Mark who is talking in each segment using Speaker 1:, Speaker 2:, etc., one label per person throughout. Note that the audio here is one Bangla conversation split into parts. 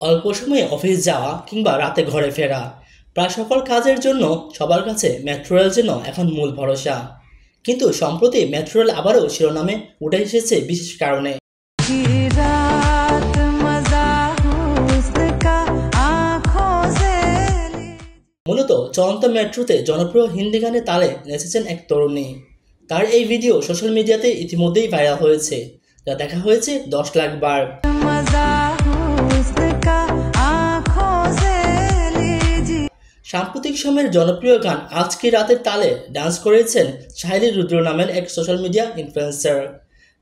Speaker 1: অল্প সময়ে অফিস যাওয়া কিংবা রাতে ঘরে ফেরা, প্রায় সকল কাজের জন্য সবার কাছে মেট্রো রেল যেন এখন মূল ভরসা। কিন্তু সম্প্রতি মেট্রো রেল আবারও শিরোনামে উঠে এসেছে বিশেষ কারণে। মূলত চলন্ত মেট্রোতে জনপ্রিয় হিন্দি গানে তালে নেচেছেন এক তরুণী। তার এই ভিডিও সোশ্যাল মিডিয়াতে ইতিমধ্যেই ভাইরাল হয়েছে, যা দেখা হয়েছে 10 লাখ বার। সাম্প্রতিক সময়ের জনপ্রিয় গান আজকে রাতের তালে ডান্স করেছেন সাহেলি রুদ্র নামের এক সোশ্যাল মিডিয়া ইনফ্লুয়েন্সার।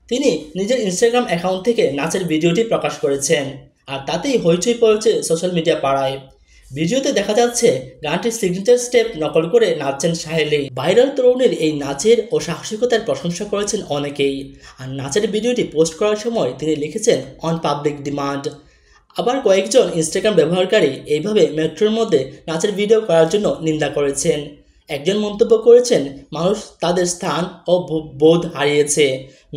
Speaker 1: তিনি নিজের ইনস্টাগ্রাম অ্যাকাউন্ট থেকে নাচের ভিডিওটি প্রকাশ করেছেন, আর তাতেই হইচই পড়েছে সোশ্যাল মিডিয়া পাড়ায়। ভিডিওতে দেখা যাচ্ছে গানটির সিগনেচার স্টেপ নকল করে নাচছেন সাহেলি। ভাইরাল তরুণীর এই নাচের ও সাহসিকতার প্রশংসা করেছেন অনেকেই। আর নাচের ভিডিওটি পোস্ট করার সময় তিনি লিখেছেন অন পাবলিক ডিমান্ড। আবার কয়েকজন ইনস্টাগ্রাম ব্যবহারকারী এইভাবে মেট্রোর মধ্যে নাচের ভিডিও করার জন্য নিন্দা করেছেন। একজন মন্তব্য করেছেন, মানুষ তাদের স্থান ও বোধ হারিয়েছে,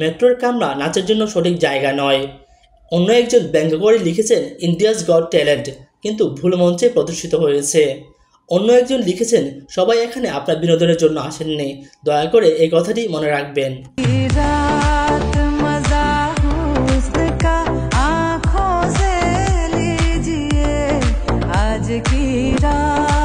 Speaker 1: মেট্রোর কামরা নাচের জন্য সঠিক জায়গা নয়। অন্য একজন ব্যঙ্গ করে লিখেছেন, ইন্ডিয়াস গট ট্যালেন্ট, কিন্তু ভুল মঞ্চে প্রদর্শিত হয়েছে। অন্য একজন লিখেছেন, সবাই এখানে আপনার বিনোদনের জন্য আসেননি, দয়া করে এই কথাটি মনে রাখবেন।
Speaker 2: आज की रात